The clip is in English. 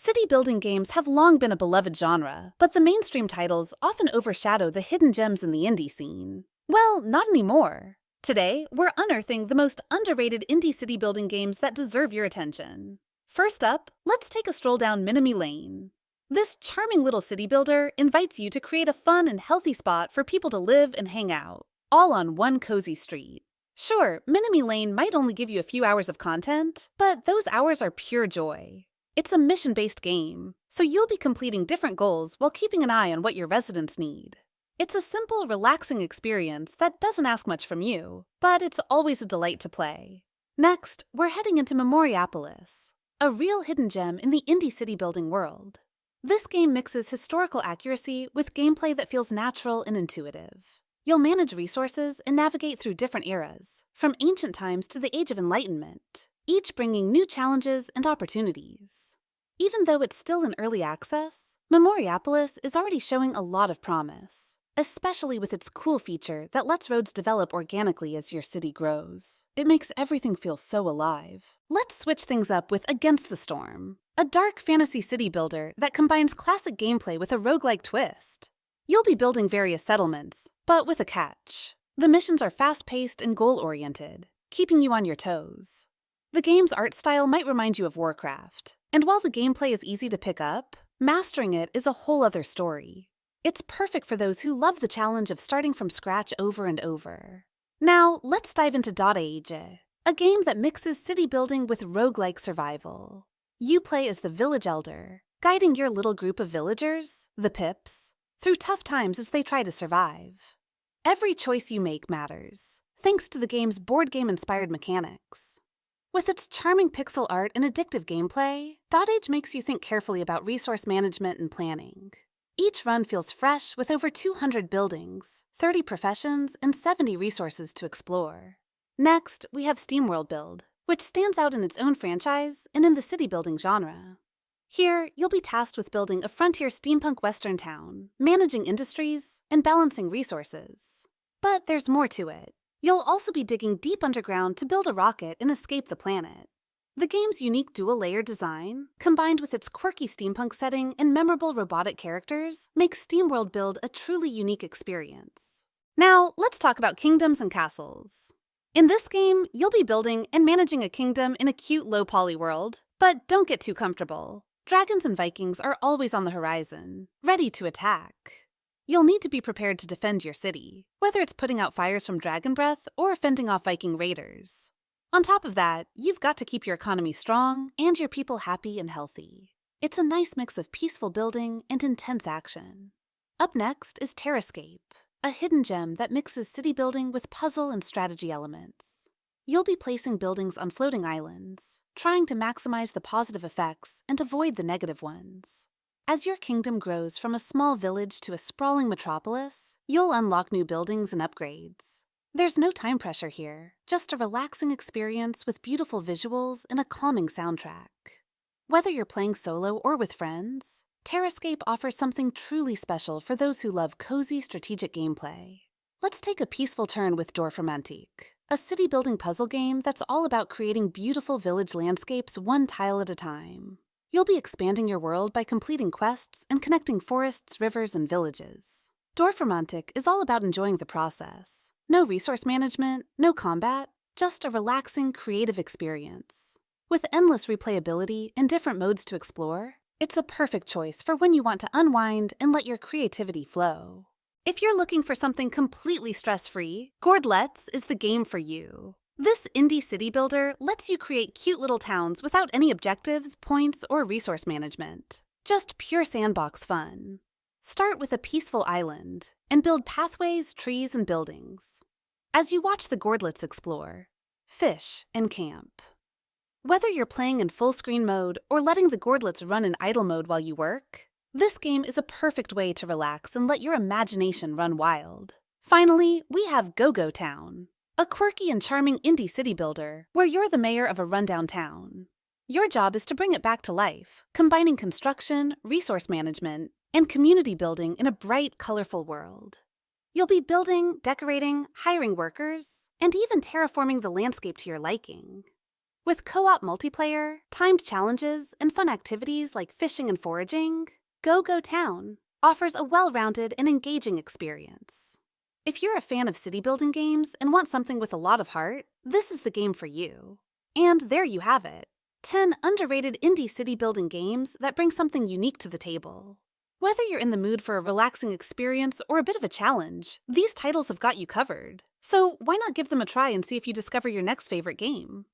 City building games have long been a beloved genre, but the mainstream titles often overshadow the hidden gems in the indie scene. Well, not anymore. Today, we're unearthing the most underrated indie city building games that deserve your attention. First up, let's take a stroll down Minami Lane. This charming little city builder invites you to create a fun and healthy spot for people to live and hang out, all on one cozy street. Sure, Minami Lane might only give you a few hours of content, but those hours are pure joy. It's a mission-based game, so you'll be completing different goals while keeping an eye on what your residents need. It's a simple, relaxing experience that doesn't ask much from you, but it's always a delight to play. Next, we're heading into MEMORIAPOLIS, a real hidden gem in the indie city building world. This game mixes historical accuracy with gameplay that feels natural and intuitive. You'll manage resources and navigate through different eras, from ancient times to the Age of Enlightenment, each bringing new challenges and opportunities. Even though it's still in early access, MEMORIAPOLIS is already showing a lot of promise, especially with its cool feature that lets roads develop organically as your city grows. It makes everything feel so alive. Let's switch things up with Against the Storm, a dark fantasy city builder that combines classic gameplay with a roguelike twist. You'll be building various settlements, but with a catch. The missions are fast-paced and goal-oriented, keeping you on your toes. The game's art style might remind you of Warcraft, and while the gameplay is easy to pick up, mastering it is a whole other story. It's perfect for those who love the challenge of starting from scratch over and over. Now, let's dive into DotAGE, a game that mixes city building with roguelike survival. You play as the village elder, guiding your little group of villagers, the Pips, through tough times as they try to survive. Every choice you make matters, thanks to the game's board game-inspired mechanics. With its charming pixel art and addictive gameplay, DotAGE makes you think carefully about resource management and planning. Each run feels fresh with over 200 buildings, 30 professions, and 70 resources to explore. Next, we have SteamWorld Build, which stands out in its own franchise and in the city building genre. Here, you'll be tasked with building a frontier steampunk western town, managing industries, and balancing resources. But there's more to it. You'll also be digging deep underground to build a rocket and escape the planet. The game's unique dual-layer design, combined with its quirky steampunk setting and memorable robotic characters, makes SteamWorld Build a truly unique experience. Now, let's talk about kingdoms and castles. In this game, you'll be building and managing a kingdom in a cute low-poly world, but don't get too comfortable. Dragons and Vikings are always on the horizon, ready to attack. You'll need to be prepared to defend your city, whether it's putting out fires from dragon breath or fending off Viking raiders. On top of that, you've got to keep your economy strong and your people happy and healthy. It's a nice mix of peaceful building and intense action. Up next is TerraScape, a hidden gem that mixes city building with puzzle and strategy elements. You'll be placing buildings on floating islands, trying to maximize the positive effects and avoid the negative ones. As your kingdom grows from a small village to a sprawling metropolis, you'll unlock new buildings and upgrades. There's no time pressure here, just a relaxing experience with beautiful visuals and a calming soundtrack. Whether you're playing solo or with friends, TerraScape offers something truly special for those who love cozy strategic gameplay. Let's take a peaceful turn with Dorfromantik, a city-building puzzle game that's all about creating beautiful village landscapes one tile at a time. You'll be expanding your world by completing quests and connecting forests, rivers, and villages. Dorfromantik is all about enjoying the process. No resource management, no combat, just a relaxing, creative experience. With endless replayability and different modes to explore, it's a perfect choice for when you want to unwind and let your creativity flow. If you're looking for something completely stress-free, Gourdlets is the game for you. This indie city builder lets you create cute little towns without any objectives, points, or resource management. Just pure sandbox fun. Start with a peaceful island and build pathways, trees, and buildings. As you watch the Gourdlets explore, fish, and camp. Whether you're playing in full-screen mode or letting the Gourdlets run in idle mode while you work, this game is a perfect way to relax and let your imagination run wild. Finally, we have Go-Go Town, a quirky and charming indie city builder where you're the mayor of a rundown town. Your job is to bring it back to life, combining construction, resource management, and community building in a bright, colorful world. You'll be building, decorating, hiring workers, and even terraforming the landscape to your liking. With co-op multiplayer, timed challenges, and fun activities like fishing and foraging, Go Go Town offers a well-rounded and engaging experience. If you're a fan of city building games and want something with a lot of heart, this is the game for you. And there you have it, 10 underrated indie city building games that bring something unique to the table. Whether you're in the mood for a relaxing experience or a bit of a challenge, these titles have got you covered. So why not give them a try and see if you discover your next favorite game?